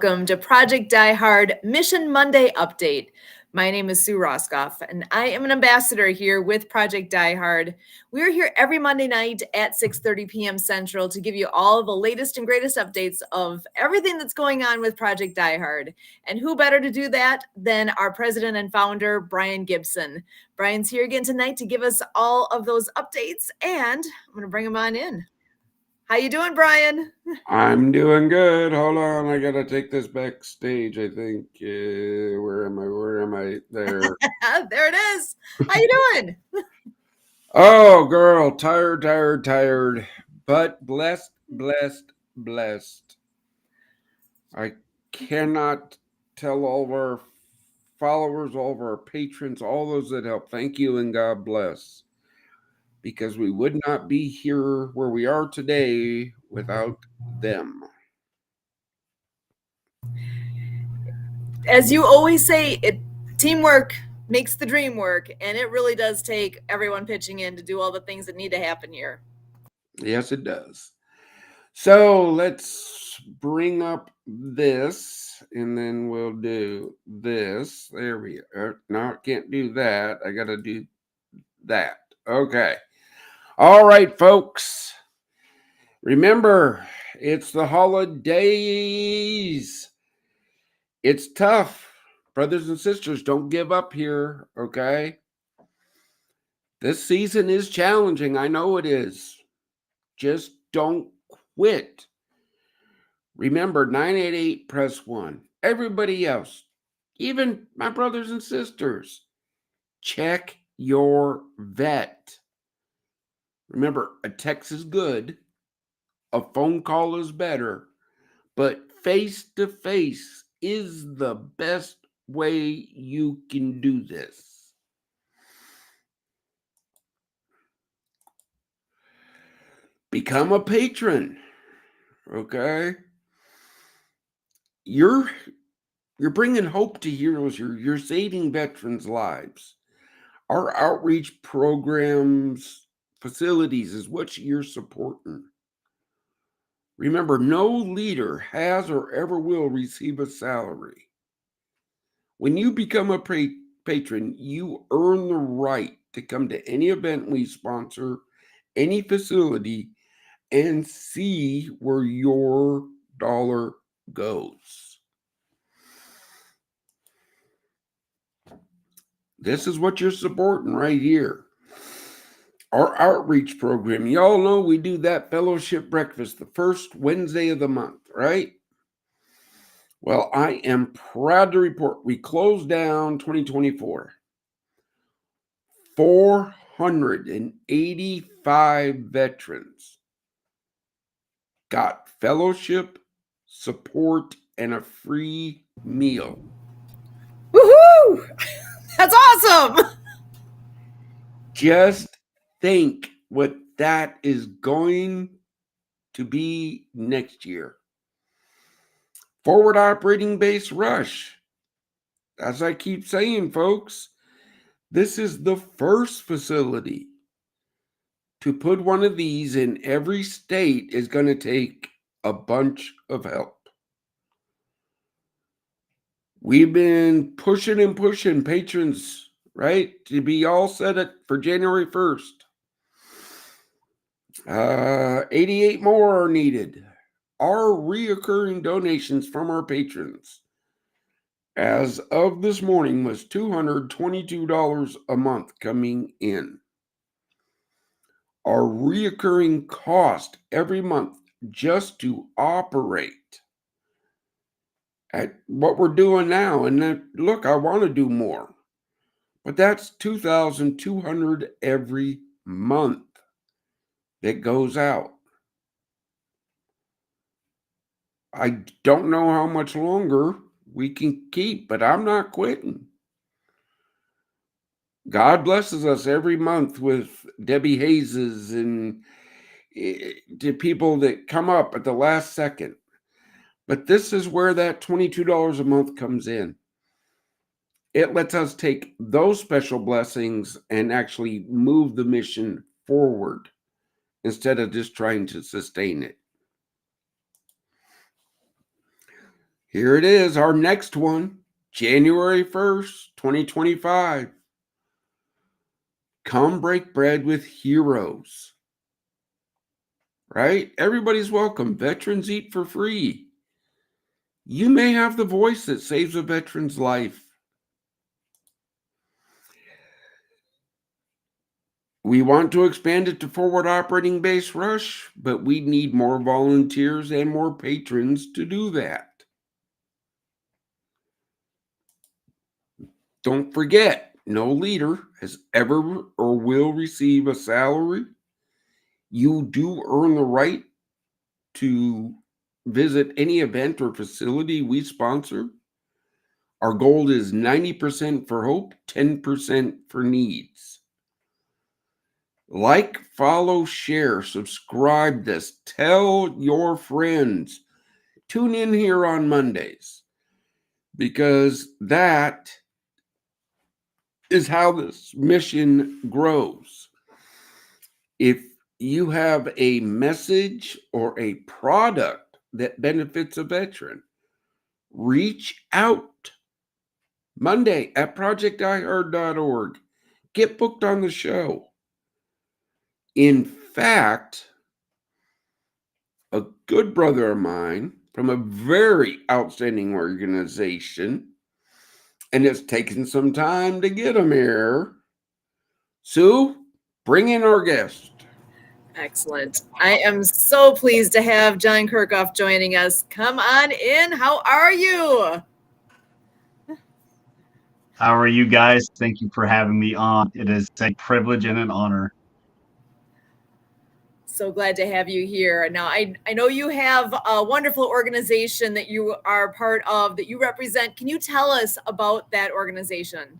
welcome to Project Die Hard Mission Monday Update. My name is Sue Roskoff, and I am an ambassador here with Project Die Hard. We're here every Monday night at 6:30 p.m. Central to give you all the latest and greatest updates of everything that's going on with Project Die Hard. And who better to do that than our president and founder, Brian Gibson. Brian's here again tonight to give us all of those updates, and I'm going to bring him on in. How you doing, Brian? I'm doing good. Hold on, I gotta take this backstage. I think. Where am I? Where am I? There. There it is. How you doing? Oh, girl, tired, but blessed. I cannot tell all of our followers, all of our patrons, all those that help. Thank you and God bless. Because we would not be here where we are today without them. As you always say, teamwork makes the dream work, and it really does take everyone pitching in to do all the things that need to happen here. Yes, it does. So let's bring up this, and then we'll do this. There we are. No, I can't do that. I got to do that. Okay. All right, folks. Remember, it's the holidays. It's tough. Brothers and sisters, don't give up here, okay? This season is challenging. I know it is. Just don't quit. Remember, 988, press 1. Everybody else, even my brothers and sisters, check your vet. Remember, a text is good. A phone call is better. But face-to-face is the best way you can do this. Become a patron, okay? You're bringing hope to heroes. You're saving veterans' lives. Our outreach programs, facilities is what you're supporting. Remember, no leader has or ever will receive a salary. When you become a patron, you earn the right to come to any event we sponsor, any facility, and see where your dollar goes. This is what you're supporting right here. Our outreach program. Y'all know we do that fellowship breakfast the first Wednesday of the month, right? Well, I am proud to report we closed down 2024. 485 veterans got fellowship, support, and a free meal. Woohoo! That's awesome! Just think what that is going to be next year. Forward operating base rush. As I keep saying, folks, this is the first facility. To put one of these in every state is going to take a bunch of help. We've been pushing patrons, right, to be all set for January 1st. 88 more are needed. Our reoccurring donations from our patrons as of this morning was $222 a month coming in. Our reoccurring cost every month just to operate at what we're doing now, and look, I want to do more, but that's $2,200 every month that goes out. I don't know how much longer we can keep, but I'm not quitting. God blesses us every month with Debbie Hayes's and to people that come up at the last second. But this is where that $22 a month comes in. It lets us take those special blessings and actually move the mission forward instead of just trying to sustain it. Here it is, our next one, January 1st, 2025. Come break bread with heroes. Right? Everybody's welcome. Veterans eat for free. You may have the voice that saves a veteran's life. We want to expand it to forward operating base rush, but we need more volunteers and more patrons to do that. Don't forget, no leader has ever or will receive a salary. You do earn the right to visit any event or facility we sponsor. Our goal is 90% for hope, 10% for needs. Like, follow, share, subscribe this, tell your friends. Tune in here on Mondays because that is how this mission grows. If you have a message or a product that benefits a veteran, reach out Monday at projectiheard.org. Get booked on the show. In fact, a good brother of mine from a very outstanding organization, and it's taken some time to get him here. Sue, bring in our guest. Excellent. I am so pleased to have John Kirkhoff joining us. Come on in. How are you? How are you guys? Thank you for having me on. It is a privilege and an honor. So glad to have you here. Now, I know you have a wonderful organization that you are part of, that you represent. Can you tell us about that organization?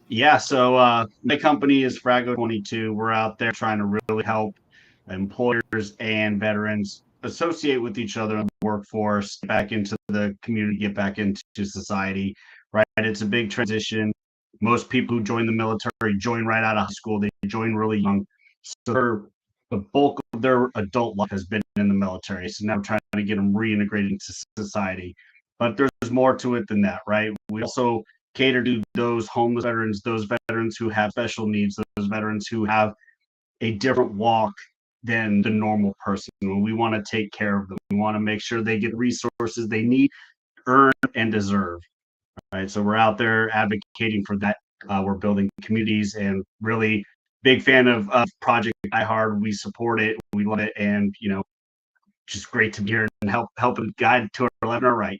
Yeah, so my company is Frago 22. We're out there trying to really help employers and veterans associate with each other in the workforce, back into the community, get back into society, right? It's a big transition. Most people who join the military join right out of high school. They join really young. So the bulk of their adult life has been in the military. So now we're trying to get them reintegrated into society. But there's more to it than that, right? We also cater to those homeless veterans, those veterans who have special needs, those veterans who have a different walk than the normal person. We want to take care of them. We want to make sure they get the resources they need, earn, and deserve. Right. So we're out there advocating for that. We're building communities, and really big fan of Project Die Hard. We support it. We love it. And, just great to be here and help and guide to our left and our right,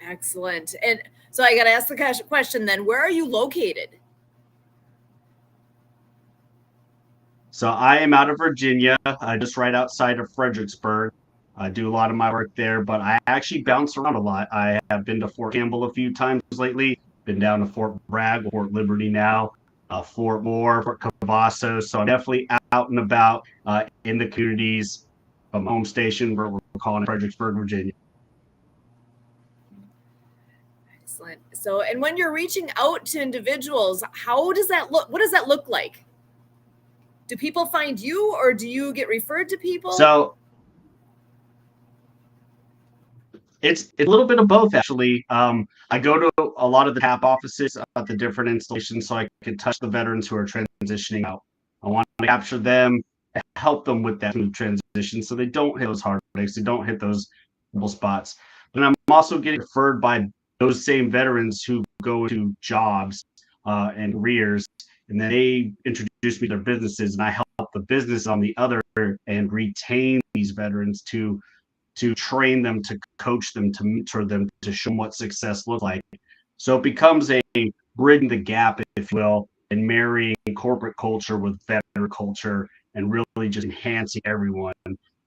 Excellent. And so I got to ask the question then, where are you located? So I am out of Virginia, just right outside of Fredericksburg. I do a lot of my work there, but I actually bounce around a lot. I have been to Fort Campbell a few times lately, been down to Fort Bragg, Fort Liberty now, Fort Moore, Fort Cavasso. So I'm definitely out and about in the communities from home station, where we're calling it Fredericksburg, Virginia. Excellent. So, and when you're reaching out to individuals, how does that look? What does that look like? Do people find you, or do you get referred to people? So it's a little bit of both, actually. I go to a lot of the TAP offices at the different installations so I can touch the veterans who are transitioning out. I want to capture them, help them with that smooth transition so they don't hit those heartaches, they don't hit those spots. But I'm also getting referred by those same veterans who go to jobs and careers, and then they introduce me to their businesses, and I help the business on the other and retain these veterans to train them, to coach them, to mentor them, to show them what success looks like. So it becomes a bridging the gap, if you will, and marrying corporate culture with veteran culture, and really just enhancing everyone.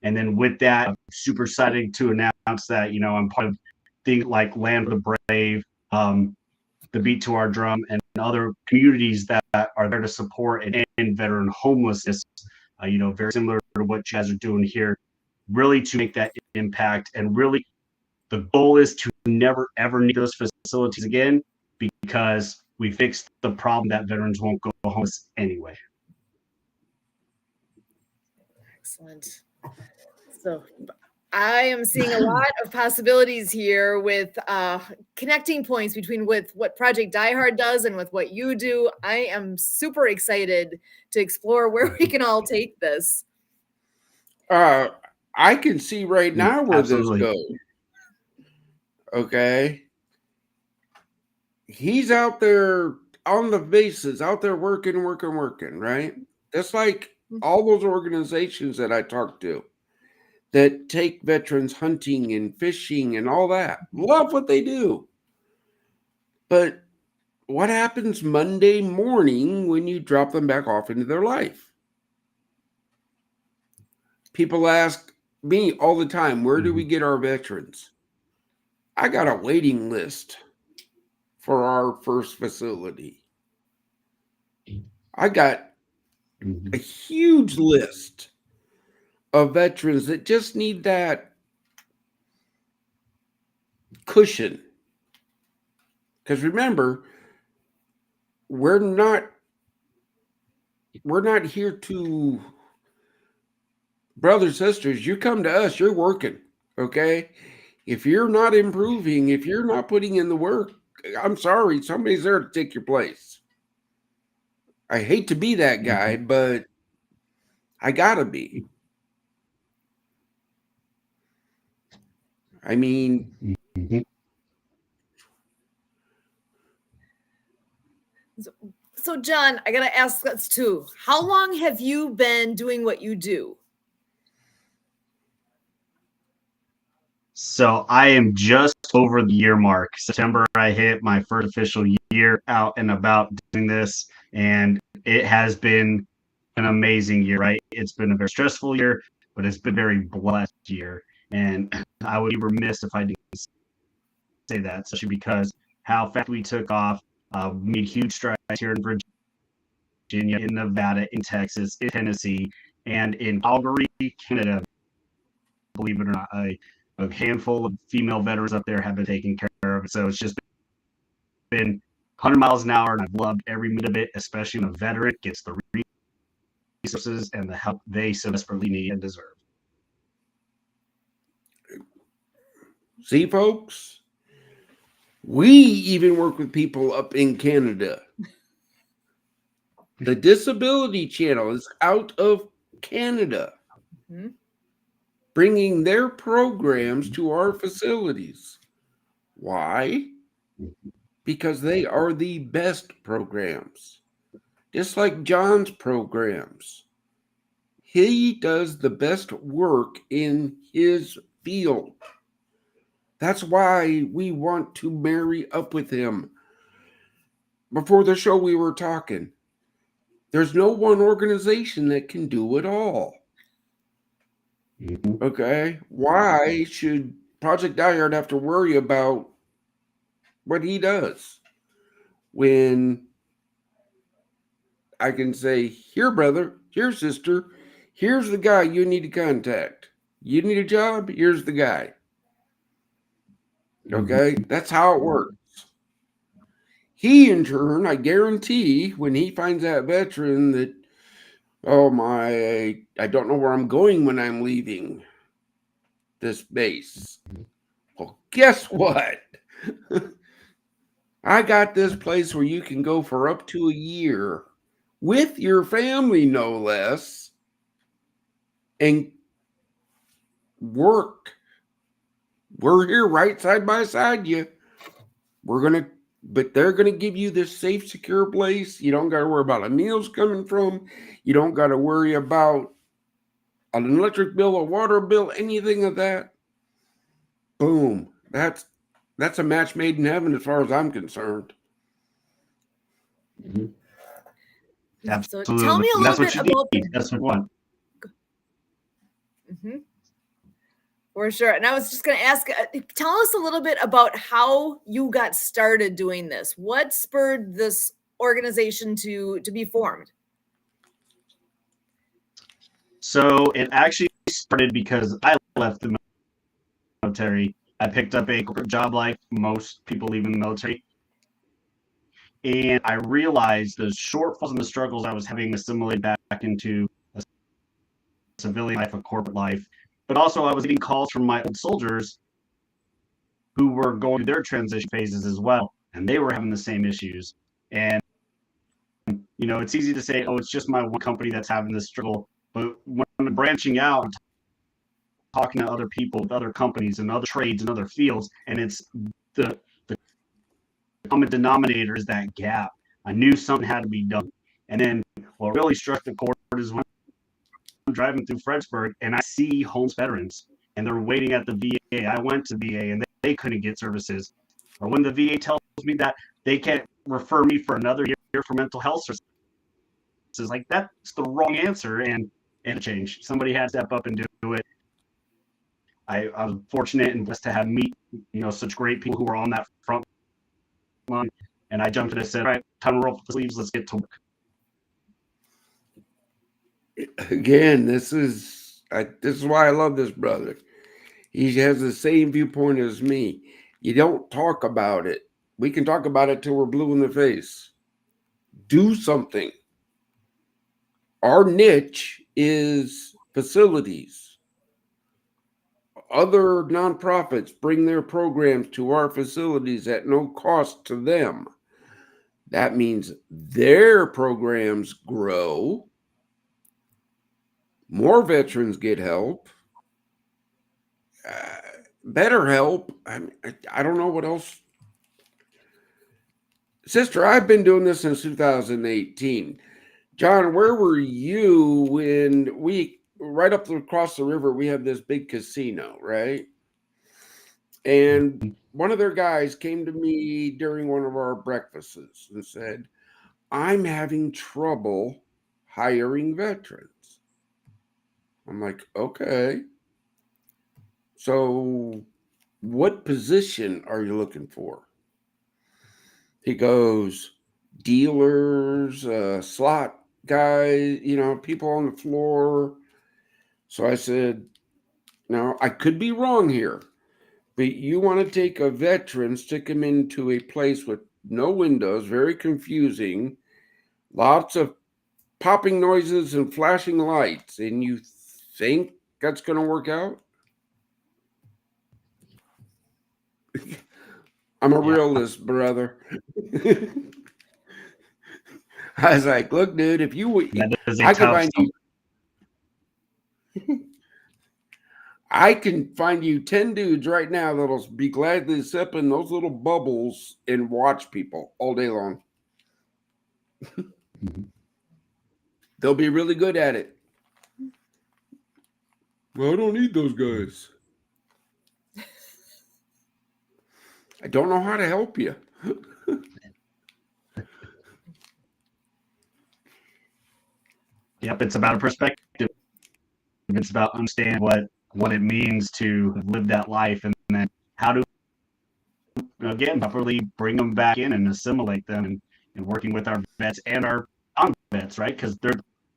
And then with that, I'm super excited to announce that, I'm part of things like Land of the Brave, the Beat to Our Drum, and other communities that are there to support and end veteran homelessness, very similar to what you guys are doing here, really to make that impact. And really, the goal is to never, ever need those facilities again, because we fixed the problem that veterans won't go homeless anyway. Excellent. So I am seeing a lot of possibilities here with connecting points between with what Project Die Hard does and with what you do. I am super excited to explore where we can all take this. I can see right now where this Absolutely. goes. Okay. He's out there on the bases, out there working, right? That's like all those organizations that I talk to that take veterans hunting and fishing and all that. Love what they do. But what happens Monday morning when you drop them back off into their life? People ask me all the time, where do we get our veterans? I got a waiting list for our first facility. I got a huge list of veterans that just need that cushion. Because remember, we're not here to, brothers, sisters, you come to us, you're working, okay? If you're not improving, if you're not putting in the work, I'm sorry, somebody's there to take your place. I hate to be that guy, but I gotta be. I mean, So John, I gotta ask us too. How long have you been doing what you do? So I am just over the year mark. September, I hit my first official year out and about doing this, and it has been an amazing year, right? It's been a very stressful year, but it's been a very blessed year. And I would be remiss if I didn't say that, especially because how fast we took off, made huge strides here in Virginia, in Nevada, in Texas, in Tennessee, and in Calgary, Canada. Believe it or not, a handful of female veterans up there have been taking care of it. So it's just been 100 miles an hour, and I've loved every minute of it, especially when a veteran gets the resources and the help they so desperately need and deserve. see, folks, we even work with people up in Canada. The Disability Channel is out of Canada, bringing their programs to our facilities. Why? Because they are the best programs. Just like John's programs. He does the best work in his field. That's why we want to marry up with him. Before the show, we were talking. There's no one organization that can do it all. Okay? Why should Project Die Hard have to worry about what he does when I can say, here, brother, here, sister, here's the guy you need to contact. You need a job? Here's the guy. Okay? That's how it works. He, in turn, I guarantee, when he finds that veteran that, oh my, I don't know where I'm going when I'm leaving this base. Well, guess what? I got this place where you can go for up to a year with your family, no less, and work. We're here right side by side you. But they're going to give you this safe, secure place. You don't got to worry about a meals coming from. You don't got to worry about an electric bill, a water bill, anything of that. Boom. That's a match made in heaven as far as I'm concerned. Absolutely. So tell me a little bit about That's what we want. For sure. And I was just going to ask, tell us a little bit about how you got started doing this. What spurred this organization to be formed? So it actually started because I left the military. I picked up a corporate job like most people leaving the military. And I realized the shortfalls and the struggles I was having assimilated back into a civilian life, a corporate life. But also I was getting calls from my old soldiers who were going through their transition phases as well, and they were having the same issues. And it's easy to say, oh, it's just my one company that's having this struggle. But when I'm branching out, talking to other people with other companies and other trades and other fields, and it's the common denominator is that gap. I knew something had to be done. And then what really struck the chord is when I'm driving through Fredericksburg and I see homeless veterans and they're waiting at the VA. I went to VA and they couldn't get services. Or when the VA tells me that they can't refer me for another year for mental health services, like that's the wrong answer, and change. Somebody had to step up and do it. I was fortunate and blessed to have meet such great people who were on that front line, and I jumped in and said, all right, time to roll up the sleeves, let's get to work. Again, this is why I love this brother. He has the same viewpoint as me. You don't talk about it. We can talk about it till we're blue in the face. Do something. Our niche is facilities. Other nonprofits bring their programs to our facilities at no cost to them. That means their programs grow. More veterans get help. Better help. I don't know what else. Sister, I've been doing this since 2018. John, where were you when right up across the river, we have this big casino, right? And one of their guys came to me during one of our breakfasts and said, I'm having trouble hiring veterans. I'm like, okay. So what position are you looking for? He goes, dealers, slot guys, people on the floor. So I said, now I could be wrong here, but you want to take a veteran, stick him into a place with no windows, very confusing, lots of popping noises and flashing lights, and you think that's going to work out? I'm a realist, brother. I was like, look, dude, if you would, I can find you. I can find you 10 dudes right now that'll be gladly sip in those little bubbles and watch people all day long. They'll be really good at it. Well, I don't need those guys. I don't know how to help you. Yep, it's about a perspective. It's about understanding what it means to live that life, and then how to, again, properly bring them back in and assimilate them, and working with our vets and our non-vets, right? Because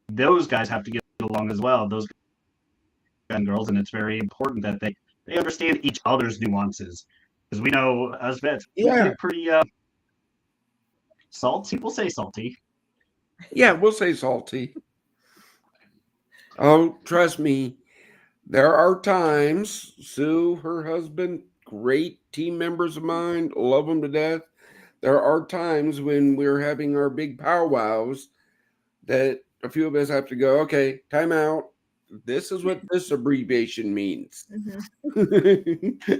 those guys have to get along as well, those guys and girls, and it's very important that they understand each other's nuances. Because we know, as vets, we get pretty salty. We'll say salty. Yeah, we'll say salty. Oh, trust me, there are times, Sue, her husband, great team members of mine, love them to death. There are times when we're having our big powwows that a few of us have to go, okay, time out. This is what this abbreviation means. Mm-hmm.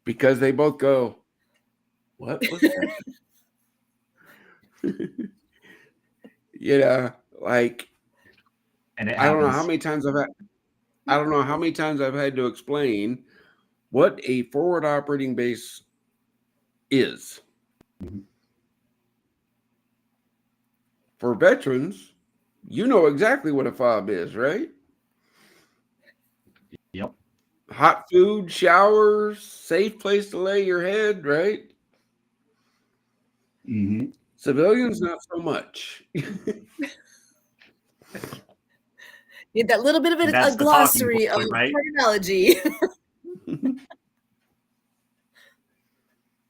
Because they both go, what was that? Like, and I don't know how many times I've had to explain what a forward operating base is. Mm-hmm. For veterans, you know exactly what a FOB is, right? Yep. Hot food, showers, safe place to lay your head, right? Mm-hmm. Civilians, not so much. Need that little bit of a glossary of terminology.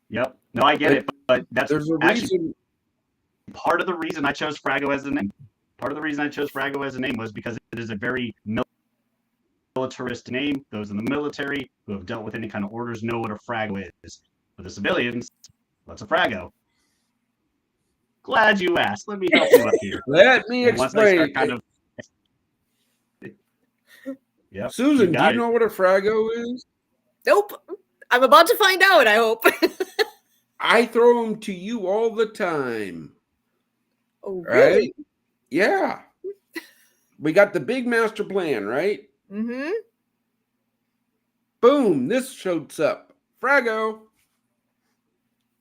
Yep. No, I get it, but there's a reason. Part of the reason I chose Frago as a name. Part of the reason I chose Frago as a name was because it is a very militarist name. Those in the military who have dealt with any kind of orders know what a frago is. For the civilians, what's a frago? Glad you asked. Let me help you out here. Let me And once I start explain. kind of, yep, Susan, do got you it. know what a frago is? Nope. I'm about to find out, I hope. I throw them to you all the time. Oh, Right? really? Yeah. We got the big master plan, right? Mm-hmm. Boom, this shows up. Frago.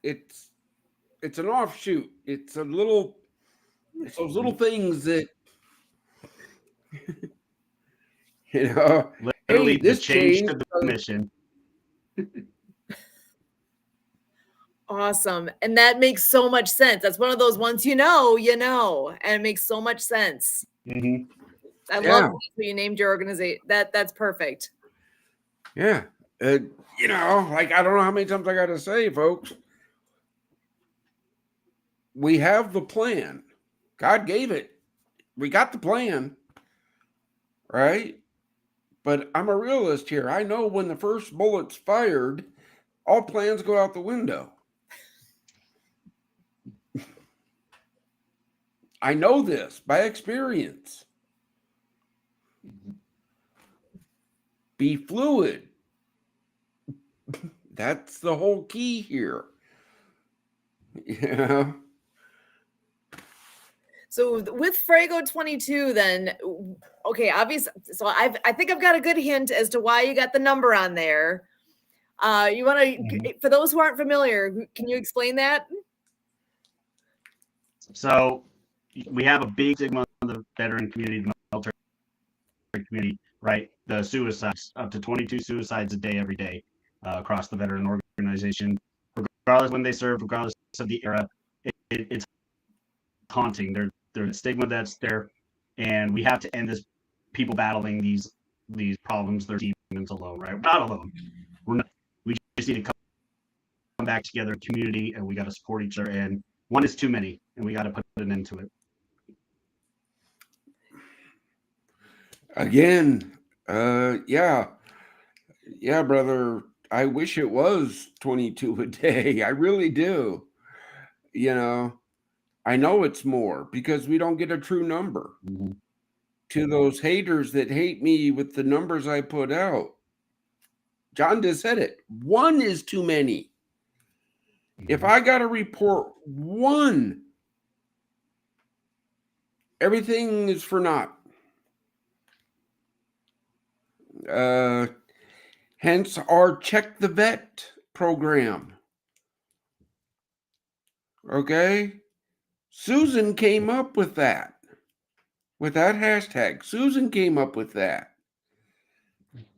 It's an offshoot. It's those little things that hey, Literally the this change changed. to the mission. Awesome. And that makes so much sense. That's one of those ones you know, and it makes so much sense. Mm-hmm. I Yeah. love that you named your organization. That's perfect. Yeah. Like I don't know how many times I got to say, folks. We have the plan. God gave it. We got the plan. Right? But I'm a realist here. I know when the first bullet's fired, all plans go out the window. I know this by experience. Be fluid. That's the whole key here. Yeah. So with Frago 22, then, okay, obviously, so I think I've got a good hint as to why you got the number on there. You want to, for those who aren't familiar, can you explain that? So we have a big stigma in the veteran community, the military community, right? The suicides, up to 22 suicides a day, every day, across the veteran organization, regardless when they serve, regardless of the era. It's haunting. There's a stigma that's there, and we have to end this. People battling these problems, their demons alone, right? We're not alone. We're not. We just need to come back together, community, and we got to support each other. And one is too many, and we got to put an end to it. Again, yeah, brother. I wish it was 22 a day. I really do. I know it's more because we don't get a true number. Mm-hmm. To those haters that hate me with the numbers I put out, John just said it. One is too many. Mm-hmm. If I got to report one, everything is for naught. Hence our Check the Vet program. Okay? Susan came up with that hashtag. Susan came up with that.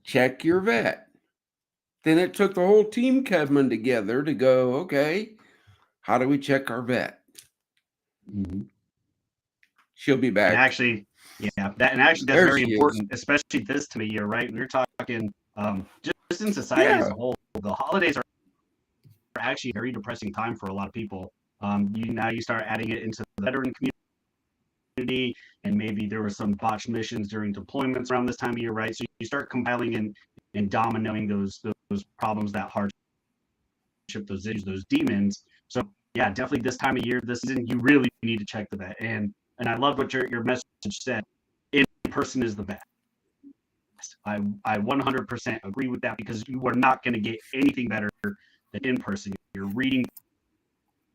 Check your vet. Then it took the whole team coming together to go, okay, how do we check our vet? Mm-hmm. She'll be back. And actually, that's very important, especially this time of year, right? We're talking just in society as a whole. The holidays are actually a very depressing time for a lot of people. You start adding it into the veteran community, and maybe there were some botched missions during deployments around this time of year, right? So you start compiling and dominoing those problems, that hardship, those issues, those demons. So yeah, definitely this time of year, this season, you really need to check the vet. And I love what your message said. In person is the best. I 100% agree with that, because you are not going to get anything better than in person. You're reading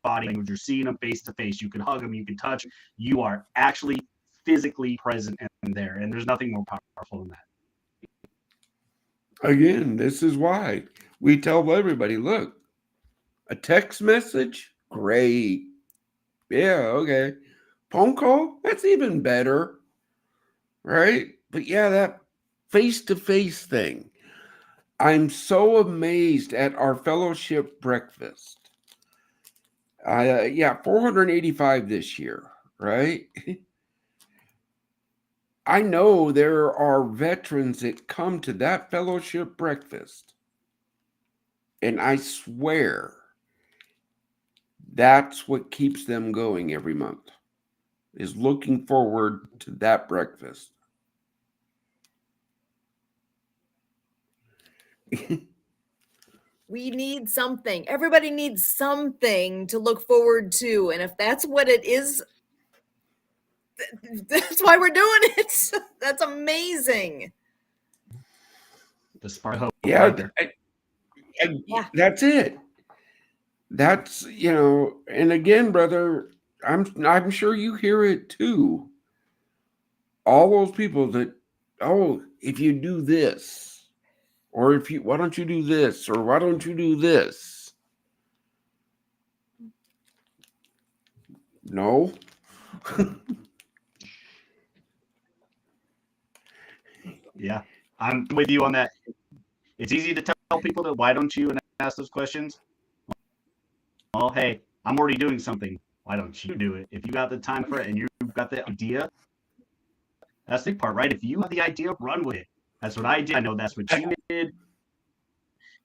body language, you're seeing them face to face. You can hug them, you can touch. You are actually physically present and there, and there's nothing more powerful than that. Again, this is why we tell everybody, look, a text message, great. Yeah, okay. Phone call, that's even better. Right? But yeah, that face-to-face thing. I'm so amazed at our fellowship breakfast. 485 this year, right? I know there are veterans that come to that fellowship breakfast, and I swear that's what keeps them going every month, is looking forward to that breakfast. We need something. Everybody needs something to look forward to. And if that's what it is, that's why we're doing it. That's amazing. The spark of hope Yeah, right there. Yeah. that's it. That's, and again, brother, I'm sure you hear it too. All those people that, oh, if you do this, or why don't you do this, or why don't you do this? No. Yeah, I'm with you on that. It's easy to tell people that why don't you and ask those questions. Well, hey, I'm already doing something. Why don't you do it? If you got the time for it and you've got the idea, that's the part, right? If you have the idea, run with it. That's what I did. I know that's what you did.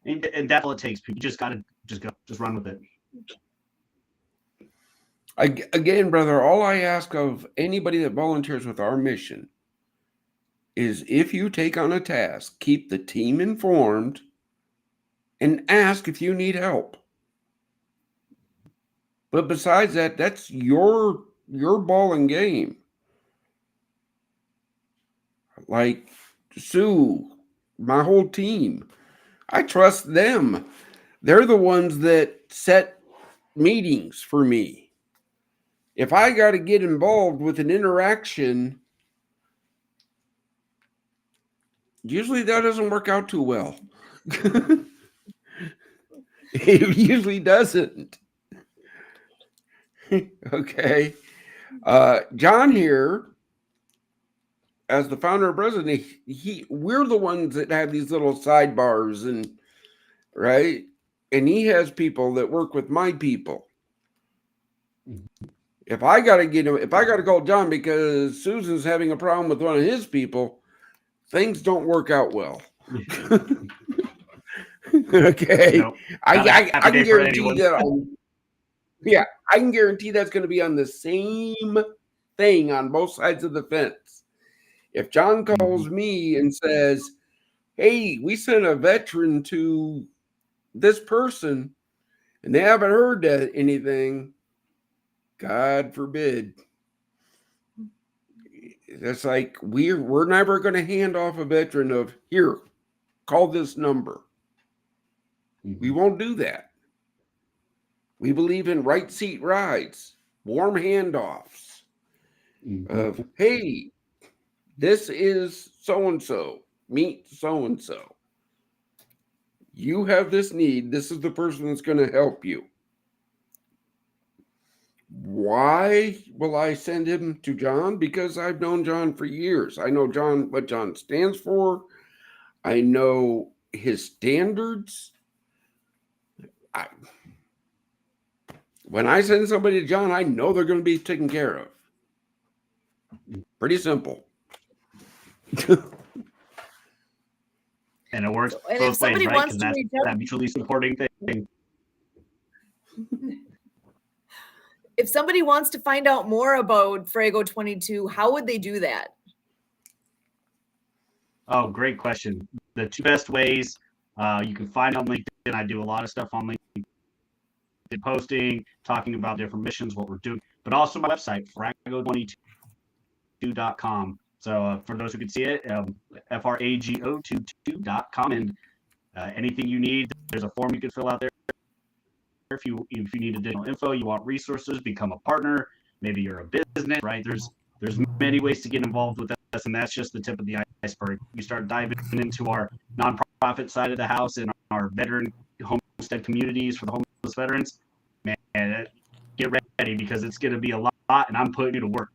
And that's all it takes. You just got to go, just run with it. Again, brother, all I ask of anybody that volunteers with our mission is if you take on a task, keep the team informed and ask if you need help. But besides that, that's your ball and game. Like Sue, my whole team, I trust them. They're the ones that set meetings for me. If I got to get involved with an interaction, usually that doesn't work out too well. It usually doesn't. Okay. John here, as the founder and president, we're the ones that have these little sidebars and right. And he has people that work with my people. If I got to call John because Susan's having a problem with one of his people, things don't work out well. Okay. Nope. I can guarantee that. I can guarantee that's going to be on the same thing on both sides of the fence. If John calls me and says, hey, we sent a veteran to this person and they haven't heard anything, God forbid. That's like we're never going to hand off a veteran of here, call this number. We won't do that. We believe in right seat rides, warm handoffs of, hey, this is so-and-so, meet so-and-so. You have this need. This is the person that's going to help you. Why will I send him to John? Because I've known John for years. I know what John stands for. I know his standards. When I send somebody to John, I know they're going to be taken care of. Pretty simple. And it works And both if somebody ways, right? wants Because to that's reach out, that mutually supporting thing. if somebody wants to find out more about Frago 22, how would they do that? Oh, great question. The two best ways you can find on LinkedIn. I do a lot of stuff on LinkedIn, posting, talking about different missions, what we're doing, but also my website, frago22.com. So for those who can see it, frago22.com, and anything you need, there's a form you can fill out there. If you need additional info, you want resources, become a partner. Maybe you're a business, right? There's many ways to get involved with us, and that's just the tip of the iceberg. You start diving into our nonprofit side of the house and our veteran homestead communities for the homeless veterans. Man, get ready because it's going to be a lot, and I'm putting you to work.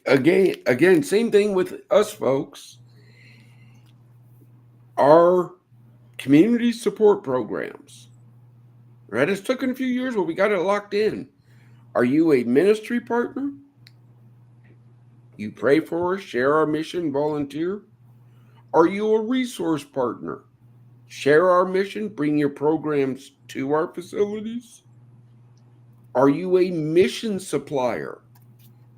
Again, same thing with us folks. Our community support programs, right? It's taken a few years, but we got it locked in. Are you a ministry partner? You pray for us, share our mission, volunteer? Are you a resource partner? Share our mission, bring your programs to our facilities? Are you a mission supplier?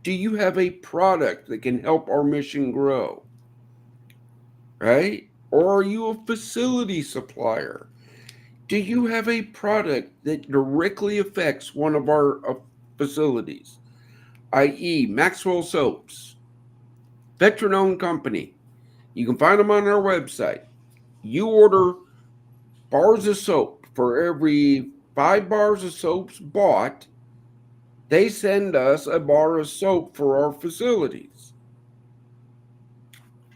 Do you have a product that can help our mission grow? right? Or are you a facility supplier? Do you have a product that directly affects one of our facilities, i.e., Maxwell Soaps, veteran owned company? You can find them on our website. You order bars of soap. For every 5 bars of soaps bought, they send us a bar of soap for our facilities.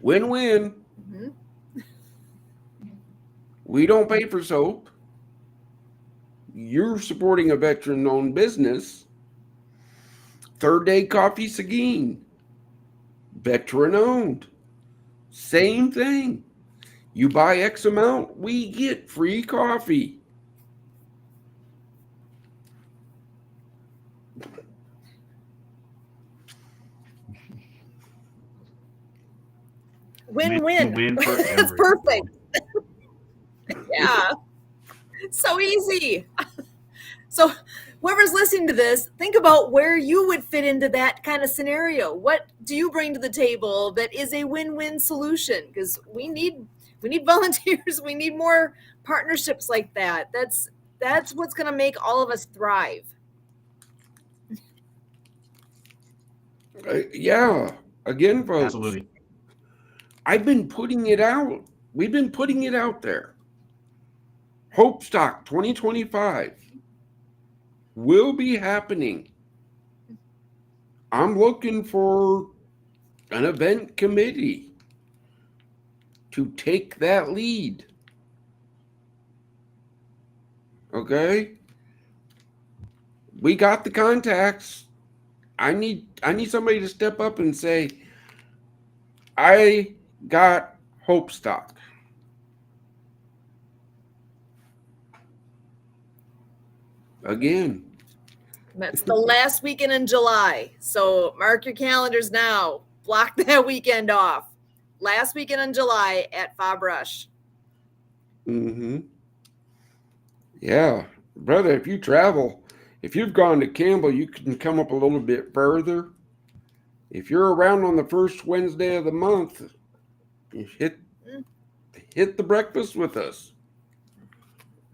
Win-win. Mm-hmm. We don't pay for soap. You're supporting a veteran-owned business. Third Day Coffee Seguin, veteran-owned. Same thing. You buy X amount, we get free coffee. Win-win. Win for That's everyone. perfect. Yeah. So easy. So whoever's listening to this, think about where you would fit into that kind of scenario. What do you bring to the table that is a win-win solution? Because we need volunteers. We need more partnerships like that. That's what's going to make all of us thrive. Yeah. Again, folks. Absolutely. I've been putting it out. We've been putting it out there. Hope Stock 2025 will be happening. I'm looking for an event committee to take that lead. Okay? We got the contacts. I need somebody to step up and say, I got Hope Stock. Again. That's the last weekend in July. So mark your calendars now. Block that weekend off. Last weekend in July at Fob Rush. Mm-hmm. Yeah. Brother, if you travel, if you've gone to Campbell, you can come up a little bit further. If you're around on the first Wednesday of the month, you hit the breakfast with us.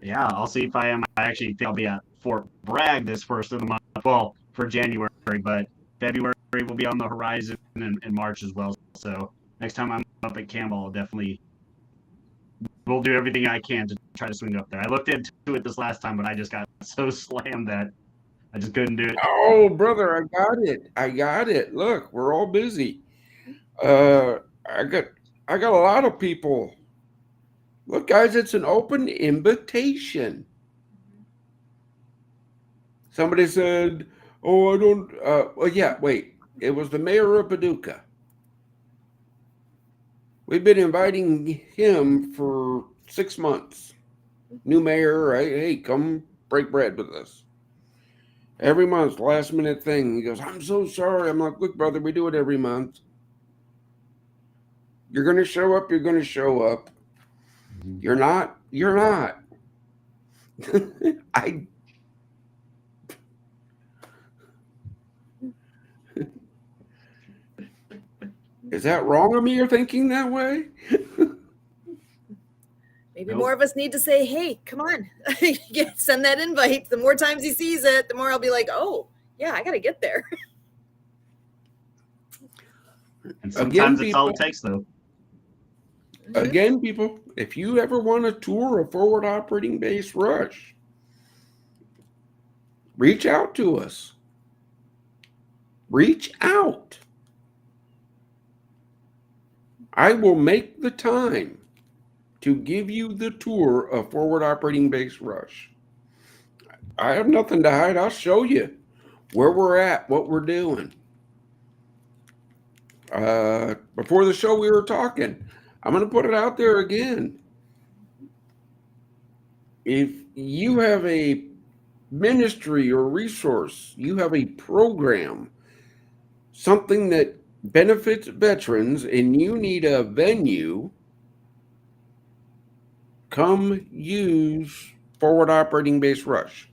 Yeah, I'll see if I am. I actually think I'll be at Fort Bragg this first of the month. Well, for January, but February will be on the horizon and March as well. So next time I'm up at Campbell, I'll definitely will do everything I can to try to swing up there. I looked into it this last time, but I just got so slammed that I just couldn't do it. Oh, brother, I got it. Look, we're all busy. I got a lot of people. Look, guys, it's an open invitation. Somebody said, "Oh, I don't." Well, yeah, wait. It was the mayor of Paducah. We've been inviting him for 6 months. New mayor, right? Hey, come break bread with us. Every month, last minute thing. He goes, I'm so sorry. I'm like, look, brother, we do it every month. You're going to show up. You're going to show up. You're not. You're not. Is that wrong of me? You're thinking that way? Maybe more of us need to say, hey, come on, send that invite. The more times he sees it, the more I'll be like, oh, yeah, I got to get there. And sometimes it's all it takes, though. Again, people, if you ever want to tour a forward operating base rush, reach out to us. Reach out. I will make the time to give you the tour of forward operating base rush. I have nothing to hide. I'll show you where we're at, what we're doing. Before the show, we were talking. I'm going to put it out there again. If you have a ministry or resource, you have a program, something that benefits veterans, and you need a venue, come use forward operating base rush.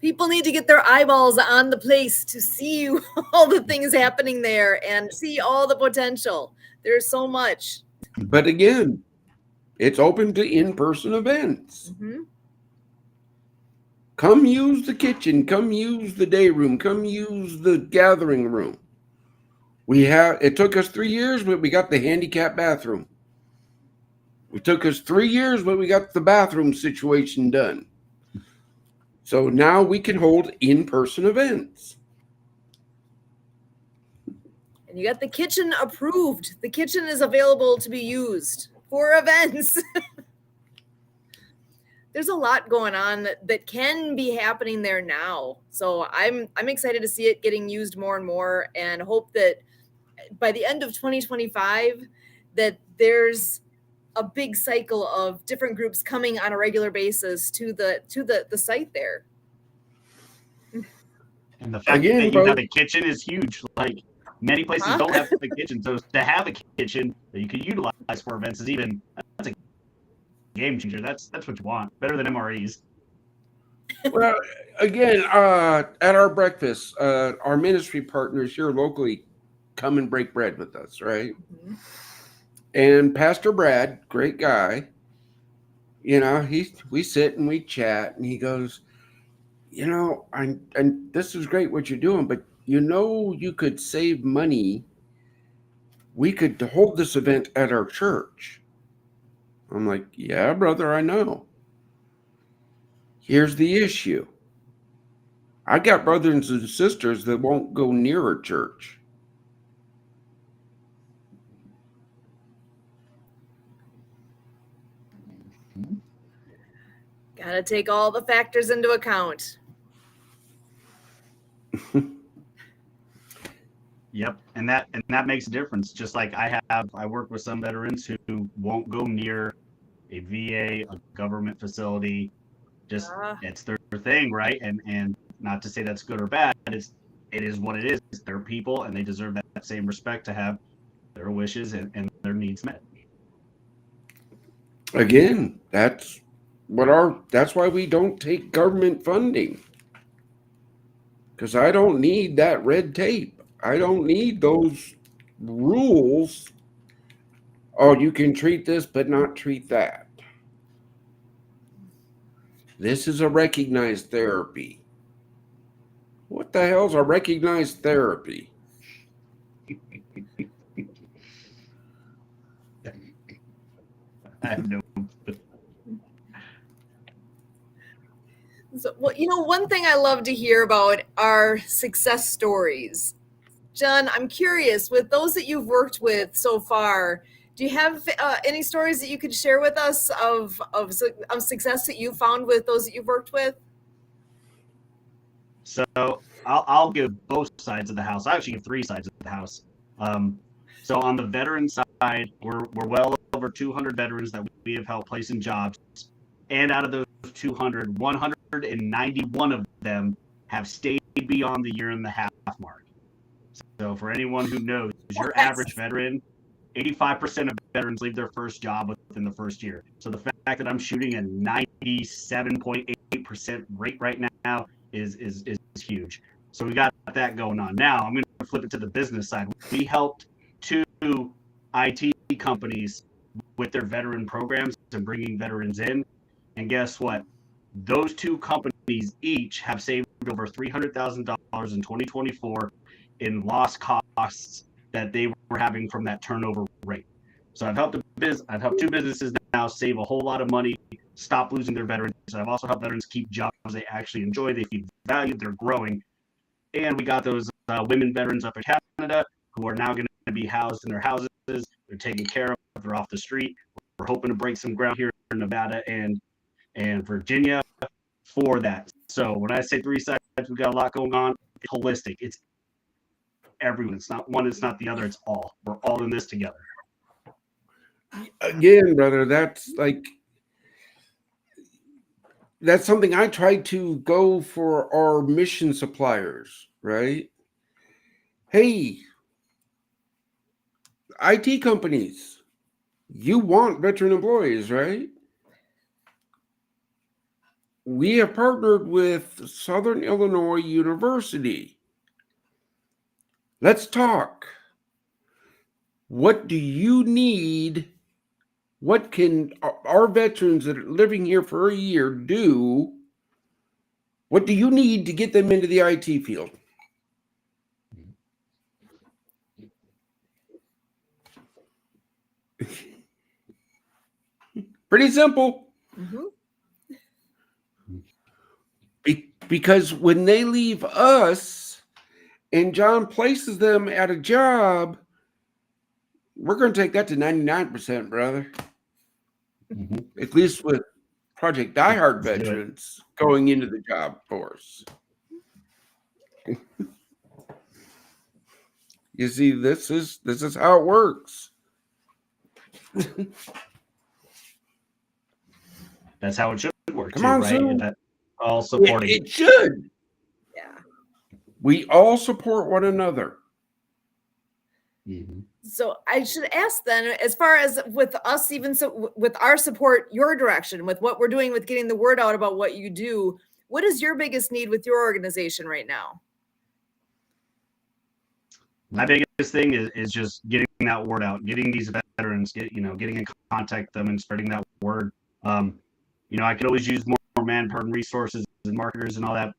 People need to get their eyeballs on the place to see all the things happening there and see all the potential. There's so much. But again, it's open to in-person events. Mm-hmm. Come use the kitchen. Come use the day room. Come use the gathering room. It took us 3 years, but we got the handicap bathroom. It took us 3 years, but we got the bathroom situation done. So now we can hold in-person events. And you got the kitchen approved. The kitchen is available to be used for events. There's a lot going on that can be happening there now. So I'm excited to see it getting used more and more, and hope that by the end of 2025 that there's a big cycle of different groups coming on a regular basis to the site there. And the fact Again, that you bro, have a kitchen is huge. Like many places don't have a kitchen, so to have a kitchen that you can utilize for events is that's a game changer. That's what you want. Better than MREs. well, again, at our breakfast, our ministry partners here locally come and break bread with us, right? Mm-hmm. And Pastor Brad, great guy, we sit and we chat, and he goes, and this is great what you're doing, but you could save money. We could hold this event at our church. I'm like, yeah, brother, I know. Here's the issue. I got brothers and sisters that won't go near a church. Gotta take all the factors into account. Yep, and that makes a difference. Just like I work with some veterans who won't go near a VA, a government facility. Just it's their thing, right? And not to say that's good or bad. It is what it is. They're people, and they deserve that same respect to have their wishes and their needs met. Again, that's why we don't take government funding. Because I don't need that red tape. I don't need those rules. Oh, you can treat this, but not treat that. This is a recognized therapy. What the hell's a recognized therapy? I have no. So, well, one thing I love to hear about are success stories. John, I'm curious, with those that you've worked with so far, do you have any stories that you could share with us of success that you found with those that you've worked with? So I'll give both sides of the house. I actually give three sides of the house. So on the veteran side, we're well over 200 veterans that we have helped place in jobs, and out of those 200, 191 of them have stayed beyond the year and a half mark. So for anyone who knows, your average veteran, 85% of veterans leave their first job within the first year. So the fact that I'm shooting a 97.8% rate right now is huge. So we got that going on. Now I'm going to flip it to the business side. We helped 2 IT companies with their veteran programs and bringing veterans in. And guess what? Those 2 companies each have saved over $300,000 in 2024 in lost costs that they were having from that turnover rate. So I've helped 2 businesses now save a whole lot of money, stop losing their veterans. I've also helped veterans keep jobs they actually enjoy, they feel valued, they're growing. And we got those women veterans up in Canada who are now going to be housed in their houses. They're taken care of. They're off the street. We're hoping to break some ground here in Nevada and Virginia for that. So when I say 3 sides, we've got a lot going on. It's holistic. It's everyone. It's not one, it's not the other. It's all. We're all in this together. Again, brother, that's something I try to go for our mission suppliers, right? Hey, IT companies, you want veteran employees, right? we have partnered with Southern Illinois University. Let's talk. What do you need? What can our veterans that are living here for a year do? What do you need to get them into the IT field? Pretty simple. Mm-hmm. Because when they leave us and John places them at a job, we're going to take that to 99%, brother. Mm-hmm. At least with Project Die Hard veterans going into the job force. You see, this is how it works. That's how it should work. Come too, on, right? Sue. That all supporting. It should. Yeah. We all support one another. Mm-hmm. So I should ask then, as far as with us, even so with our support, your direction, with what we're doing with getting the word out about what you do, what is your biggest need with your organization right now? My biggest thing is just getting that word out, getting these veterans, getting in contact with them and spreading that word. I could always use more manpower and resources and marketers and all that,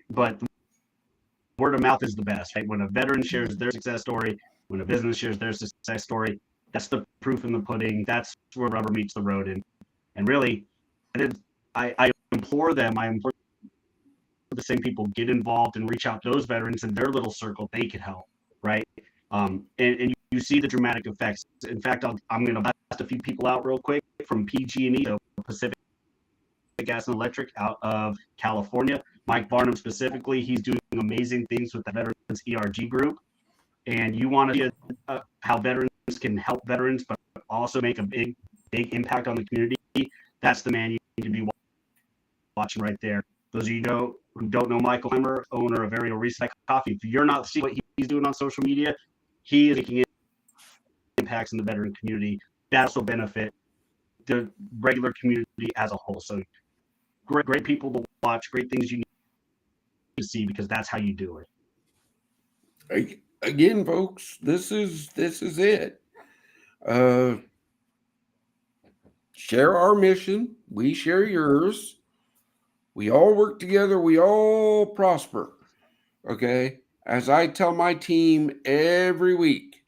but word of mouth is the best, right? When a veteran shares their success story, when a business shares their success story, that's the proof in the pudding. That's where rubber meets the road. And really, I implore the same people, get involved and reach out to those veterans in their little circle. They can help, right? And you see the dramatic effects. In fact, I'm going to blast a few people out real quick from PG&E, so Pacific Gas and Electric out of California. Mike Barnum specifically, he's doing amazing things with the Veterans ERG group. And you want to see how veterans can help veterans, but also make a big impact on the community. That's the man you need to be watching right there. Those of you who don't know Michael Heimer, owner of Aerial Recycle Coffee, if you're not seeing what he's doing on social media, he is making impacts in the veteran community that also benefit the regular community as a whole. So great people to watch, great things you need to see, because that's how you do it. Again, folks, this is it. Share our mission. We share yours. We all work together. We all prosper. Okay. As I tell my team every week,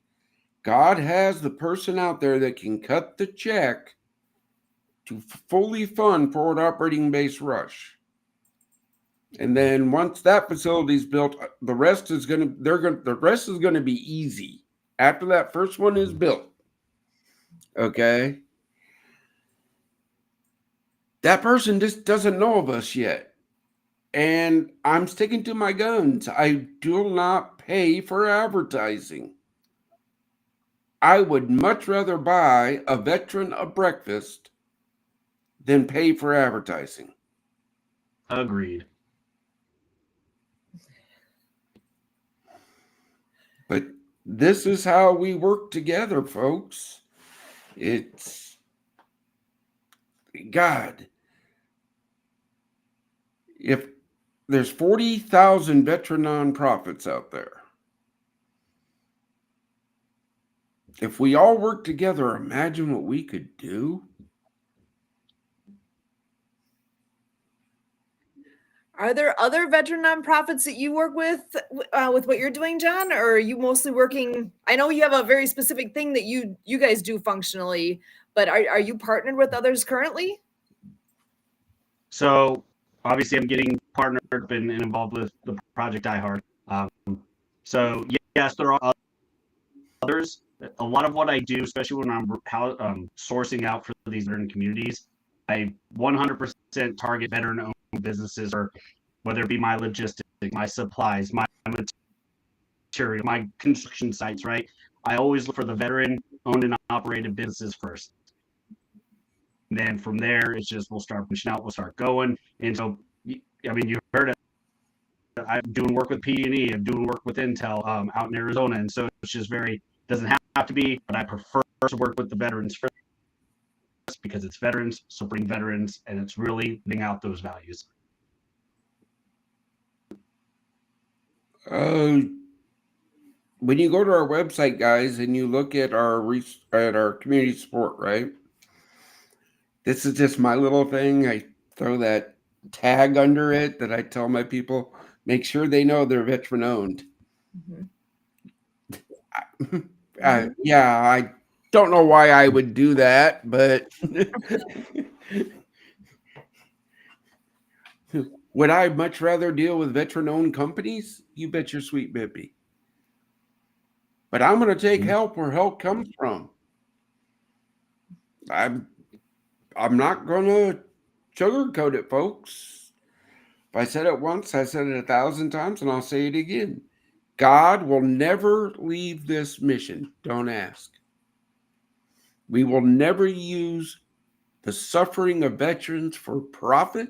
God has the person out there that can cut the check to fully fund forward operating base Rush. And then once that facility is built, the rest is going to be easy after that first one is built. Okay. That person just doesn't know of us yet. And I'm sticking to my guns. I do not pay for advertising. I would much rather buy a veteran a breakfast than pay for advertising. Agreed. But this is how we work together, folks. It's God. If there's 40,000 veteran nonprofits out there, if we all work together, imagine what we could do. Are there other veteran nonprofits that you work with what you're doing, John? Or are you mostly working? I know you have a very specific thing that you guys do functionally, but are you partnered with others currently? So obviously, I'm getting partnered and involved with the Project Die Hard. So yes, there are others. A lot of what I do, especially when I'm sourcing out for these veteran communities, I 100% target veteran-owned businesses, or whether it be my logistics, my supplies, my material, my construction sites, right? I always look for the veteran-owned and operated businesses first. And then from there, it's just we'll start pushing out, we'll start going. And so, I mean, you heard it. I'm doing work with PDH, I'm doing work with Intel out in Arizona. And so it's just doesn't have to be, but I prefer to work with the veterans first. because it's veterans supporting veterans, and it's really living out those values. When you go to our website, guys, and you look at our community support, right? This is just my little thing. I throw that tag under it that I tell my people, make sure they know they're veteran owned. Yeah, I don't know why I would do that, but would I much rather deal with veteran owned companies? You bet your sweet bippy. But I'm going to take help where help comes from. I'm not going to sugarcoat it, folks. If I said it once, I said it 1,000 times, and I'll say it again. God will never leave this mission. Don't ask. We will never use the suffering of veterans for profit,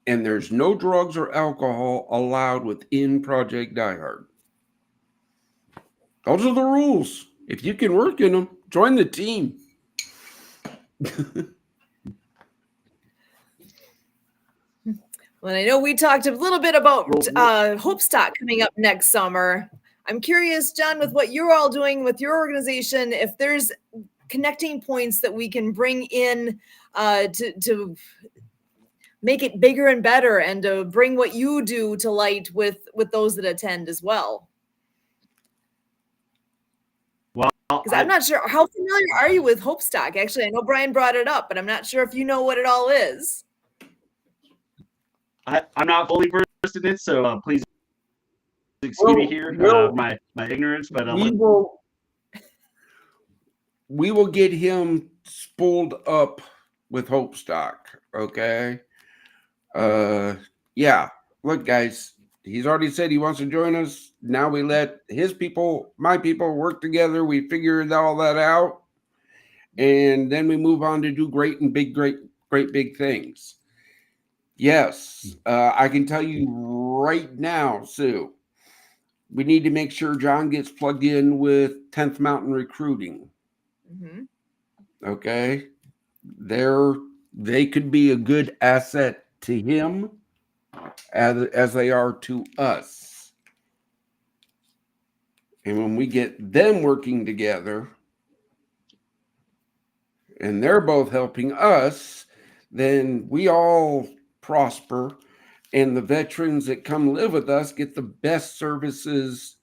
and there's no drugs or alcohol allowed within Project Die Hard. Those are the rules. If you can work in them, join the team. Well, I know we talked a little bit about Hope Stock coming up next summer. I'm curious, John, with what you're all doing with your organization, if there's connecting points that we can bring in to make it bigger and better, and to bring what you do to light with those that attend as well. Well, because I'm not sure, how familiar are you with Hope Stock? Actually, I know Brian brought it up, but I'm not sure if you know what it all is. I'm not fully versed in it, so please excuse me here, my ignorance. But we will get him spooled up with Hope Stock. Okay. Yeah. Look, guys, he's already said he wants to join us. Now we let his people, my people, work together. We figured all that out, and then we move on to do great big things. Yes, I can tell you right now, Sue, we need to make sure John gets plugged in with 10th Mountain Recruiting. Okay. They could be a good asset to him as they are to us. And when we get them working together and they're both helping us, then we all prosper, and the veterans that come live with us get the best services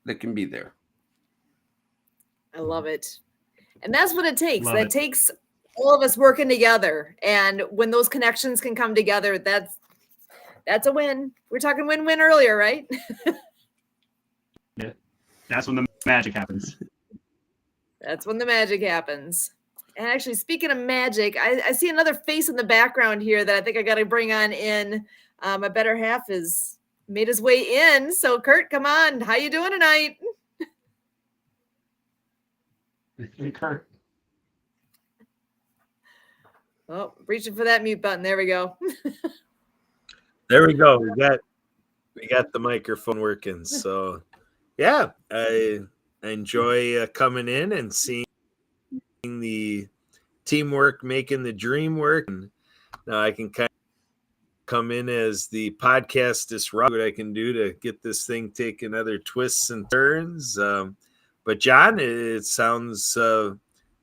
that can be there. I love it. And that's what it takes. That takes all of us working together. And when those connections can come together, that's a win. We're talking win-win earlier, right? Yeah. That's when the magic happens. That's when the magic happens. And actually, speaking of magic, I see another face in the background here that I think I got to bring on in. My better half has made his way in. So, Kurt, come on. How you doing tonight? Hey, Kurt. Oh, reaching for that mute button. There we go. There we go. We got the microphone working. So, yeah, I enjoy coming in and seeing the teamwork making the dream work. And now I can kind of come in as the podcast disruptor. What I can do to get this thing taking other twists and turns. But John, it sounds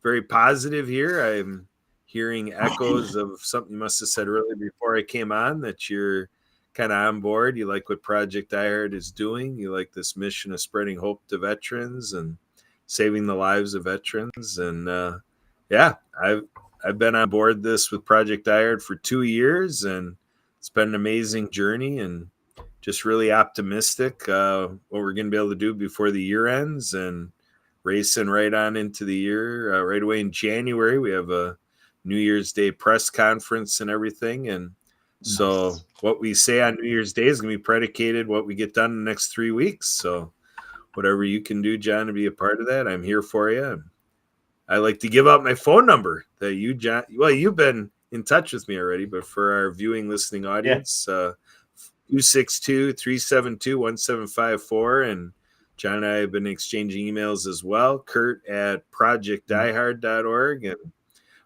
very positive here. I'm hearing echoes of something you must have said earlier before I came on, that you're kind of on board. You like what Project Die Hard is doing. You like this mission of spreading hope to veterans and saving the lives of veterans. And yeah, I've been on board this with Project Die Hard for 2 years, and it's been an amazing journey, and just really optimistic what we're going to be able to do before the year ends, and racing right on into the year. Right away in January, we have a New Year's Day press conference and everything. And so what we say on New Year's Day is going to be predicated what we get done in the next 3 weeks. So whatever you can do, John, to be a part of that, I'm here for you. I like to give out my phone number that you, John, well, you've been in touch with me already, but for our viewing, listening audience, 262-372-1754. And John and I have been exchanging emails as well. Kurt at projectdiehard.org. And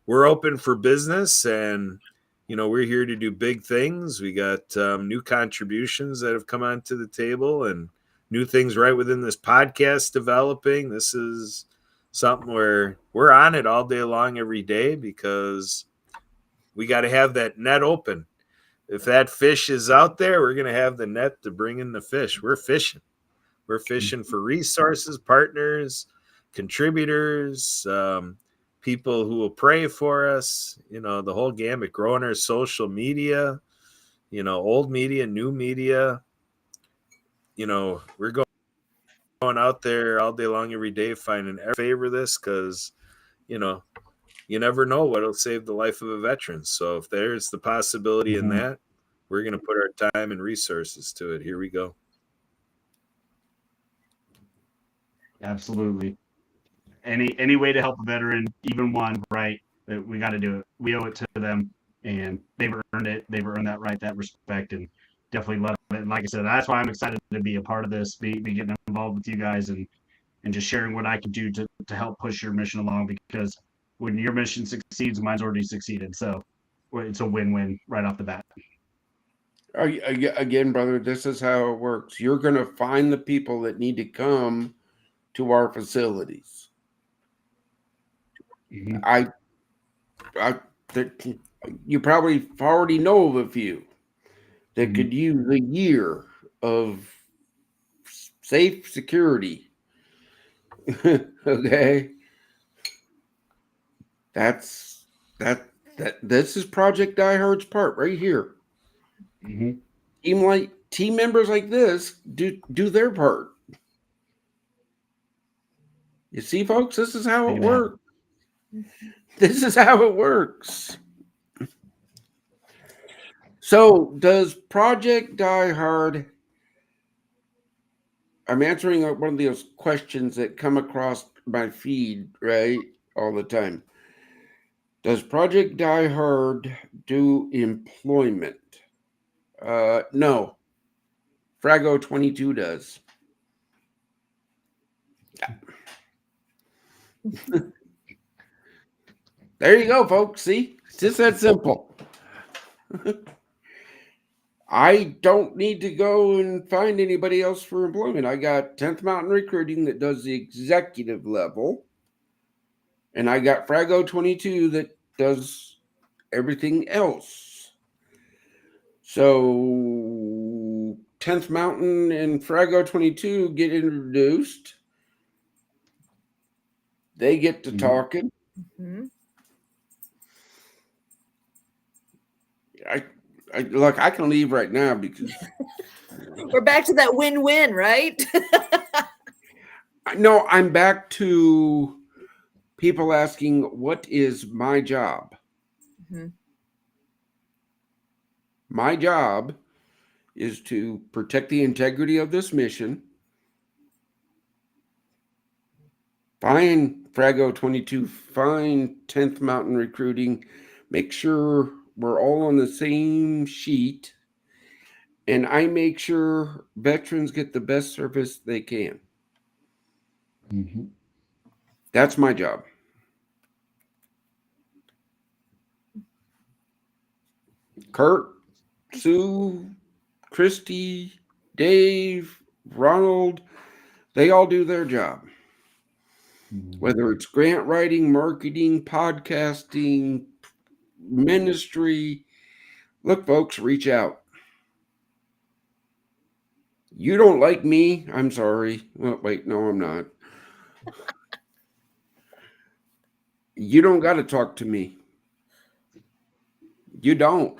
we're open for business, and we're here to do big things. We got new contributions that have come onto the table, and new things right within this podcast developing. This is something where we're on it all day long, every day, because we got to have that net open. If that fish is out there, we're going to have the net to bring in the fish. We're fishing. We're fishing for resources, partners, contributors, people who will pray for us, the whole gamut, growing our social media, old media, new media. We're going out there all day long, every day, finding every favor of this, because, you never know what'll save the life of a veteran. So if there's the possibility in that, we're going to put our time and resources to it. Here we go. Absolutely. Any way to help a veteran, even one, right? We got to do it. We owe it to them, and they've earned it. They've earned that right, that respect, and definitely love it. And like I said, that's why I'm excited to be a part of this, be getting involved with you guys, and just sharing what I can do to help push your mission along. Because when your mission succeeds, mine's already succeeded. So it's a win-win right off the bat. Again, brother, this is how it works. You're going to find the people that need to come to our facilities. Mm-hmm. You probably already know of a few that could use a year of safe security. Okay, this is Project Die Hard's part right here. Mm-hmm. Team members like this do their part. You see, folks, this is how it works. This is how it works. So, does Project Die Hard? I'm answering one of those questions that come across my feed, right, all the time. Does Project Die Hard do employment? No. Frago 22 does. There you go, folks. See? It's just that simple. I don't need to go and find anybody else for employment. I got 10th Mountain Recruiting that does the executive level. And I got Frago 22 that does everything else. So 10th Mountain and Frago 22 get introduced. They get to talking. Mm-hmm. Look, I can leave right now because we're back to that win-win, right? No, I'm back to people asking, what is my job? Mm-hmm. My job is to protect the integrity of this mission, find Frago 22, find 10th Mountain Recruiting, make sure we're all on the same sheet, and I make sure veterans get the best service they can. Mm-hmm. That's my job. Kurt, Sue, Christy, Dave, Ronald, they all do their job. Whether it's grant writing, marketing, podcasting, ministry. Look, folks, reach out. You don't like me? I'm sorry. Oh, wait, no, I'm not. You don't got to talk to me. You don't.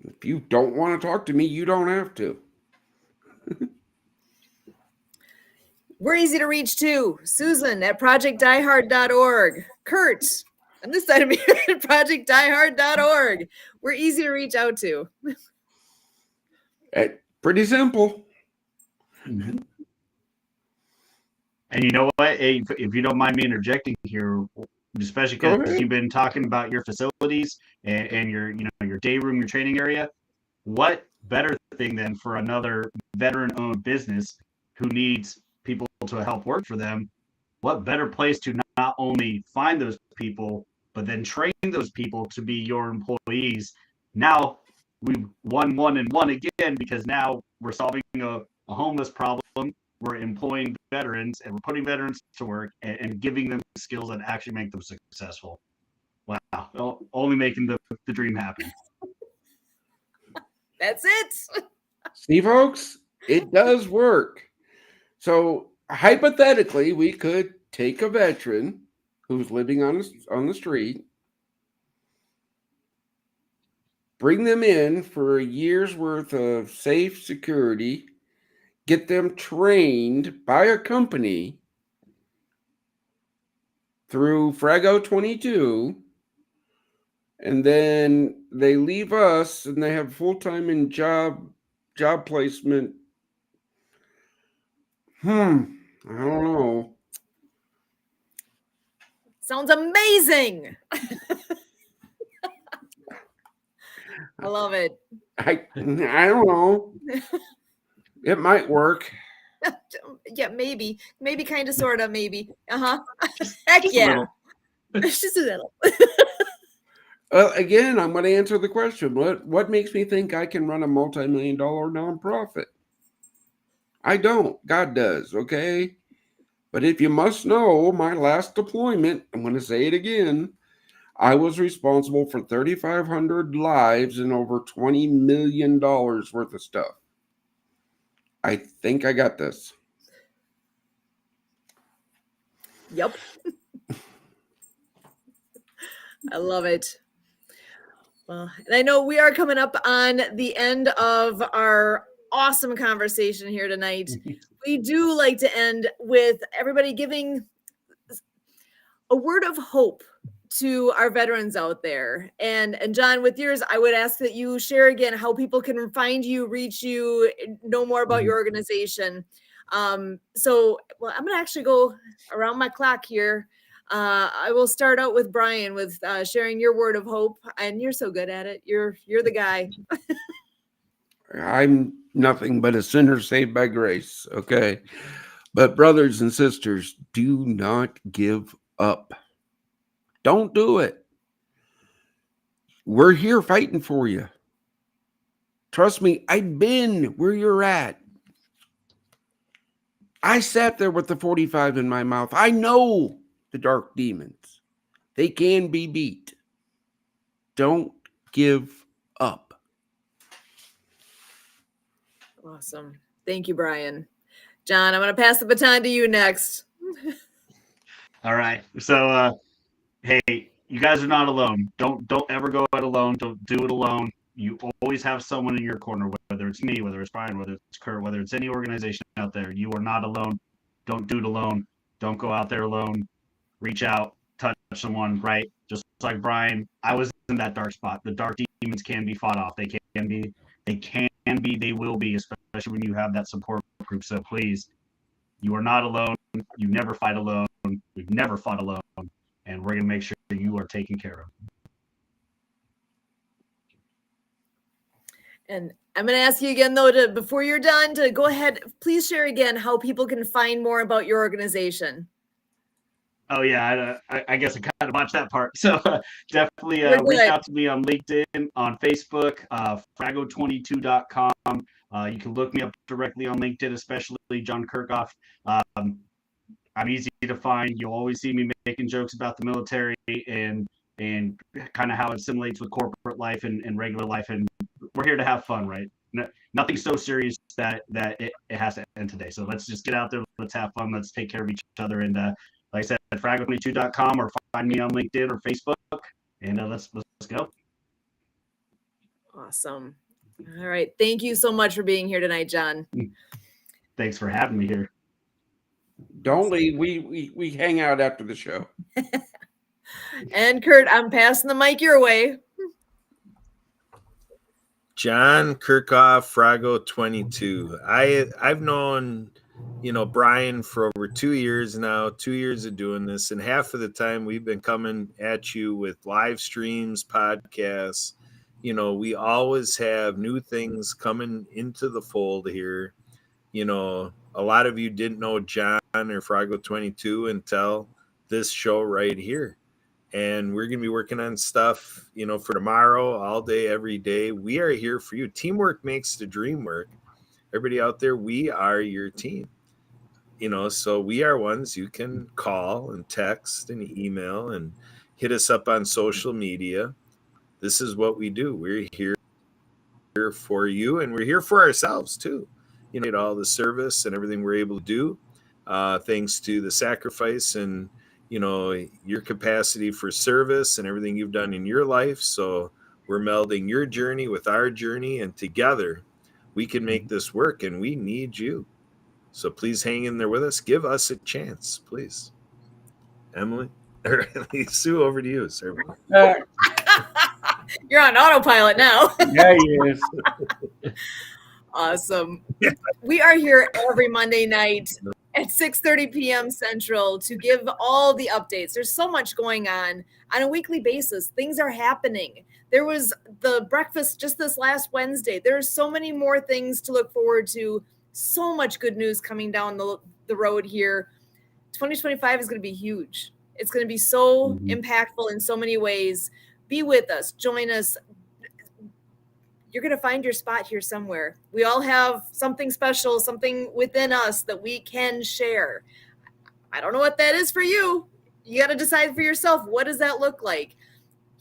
If you don't want to talk to me, you don't have to. We're easy to reach too. Susan at projectdiehard.org. Kurt on this side of me at projectdiehard.org. We're easy to reach out to. Pretty simple. Mm-hmm. And you know what? If you don't mind me interjecting here, especially because you've been talking about your facilities and your day room, your training area, what better thing than for another veteran-owned business who needs people to help work for them? what better place to not only find those people, but then train those people to be your employees. Now we've won one and one again, because now we're solving a homeless problem. We're employing veterans, and we're putting veterans to work, and giving them skills that actually make them successful. Wow. Only making the dream happen. That's it. See, folks, it does work. So hypothetically, we could take a veteran who's living on the street, bring them in for a year's worth of safe security, get them trained by a company through Frago 22, and then they leave us and they have full-time in job placement. I don't know. Sounds amazing. I love it. I don't know. It might work. Yeah, maybe, kind of, sort of, maybe. Heck yeah. Just a little. Again, I'm going to answer the question. What makes me think I can run a multi-million-dollar nonprofit? I don't. God does, okay? But if you must know, my last deployment, I'm going to say it again, I was responsible for 3,500 lives and over $20 million worth of stuff. I think I got this. Yep. I love it. Well, and I know we are coming up on the end of our awesome conversation here tonight. We do like to end with everybody giving a word of hope to our veterans out there. And John, with yours, I would ask that you share again how people can find you, reach you, know more about your organization. I'm going to actually go around my clock here. I will start out with Brian with sharing your word of hope, and you're so good at it. You're the guy. I'm nothing but a sinner saved by grace, okay? But brothers and sisters, do not give up. Don't do it. We're here fighting for you. Trust me, I've been where you're at. I sat there with the 45 in my mouth. I know the dark demons. They can be beat. Don't give up. Awesome. Thank you, Brian. John, I'm going to pass the baton to you next. All right. So, hey, you guys are not alone. Don't ever go it alone. Don't do it alone. You always have someone in your corner, whether it's me, whether it's Brian, whether it's Kurt, whether it's any organization out there. You are not alone. Don't do it alone. Don't go out there alone. Reach out, touch someone, right? Just like Brian, I was in that dark spot. The dark demons can be fought off. They will be, especially when you have that support group. So please, you are not alone. You never fight alone. We've never fought alone. And we're going to make sure you are taken care of. And I'm going to ask you again, though, before you're done, to go ahead, please share again how people can find more about your organization. Oh, yeah. I guess I kind of watched that part. So definitely reach out to me on LinkedIn, on Facebook, frago22.com. You can look me up directly on LinkedIn, especially John Kirchhoff. I'm easy to find. You'll always see me making jokes about the military and kind of how it assimilates with corporate life and regular life. And we're here to have fun, right? Nothing so serious that it has to end today. So let's just get out there. Let's have fun. Let's take care of each other. And like I said, frago22.com, or find me on LinkedIn or Facebook. And let's go. Awesome. All right. Thank you so much for being here tonight, John. Thanks for having me here. Don't leave. We hang out after the show. And Kurt, I'm passing the mic your way. John Kirchhoff, Frago 22. I've known, Brian for over 2 years now, 2 years of doing this, and half of the time we've been coming at you with live streams, podcasts. We always have new things coming into the fold here. a lot of you didn't know John or Froggle 22 until this show right here. And we're going to be working on stuff, for tomorrow, all day, every day. We are here for you. Teamwork makes the dream work. Everybody out there, we are your team. So we are ones you can call and text and email and hit us up on social media. This is what we do. We're here for you, and we're here for ourselves too. All the service and everything we're able to do, thanks to the sacrifice and your capacity for service and everything you've done in your life. So we're melding your journey with our journey, and together we can make this work, and we need you. So please hang in there with us. Give us a chance, please. Emily, or Sue, over to you, sir. You're on autopilot now. Yeah, he is. Awesome. We are here every Monday night at 6:30 p.m. Central to give all the updates. There's so much going on a weekly basis. Things are happening. There was the breakfast just this last Wednesday. There's so many more things to look forward to. So much good news coming down the road here. 2025 is going to be huge. It's going to be so impactful in so many ways. Be with us. Join us. You're going to find your spot here somewhere. We all have something special, something within us that we can share. I don't know what that is for you. You got to decide for yourself. What does that look like?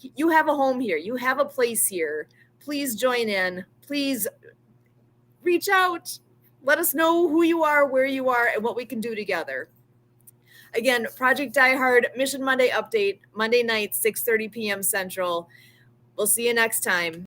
You have a home here. You have a place here. Please join in. Please reach out. Let us know who you are, where you are, and what we can do together. Again, Project Die Hard Mission Monday update, Monday night, 6:30 p.m. Central. We'll see you next time.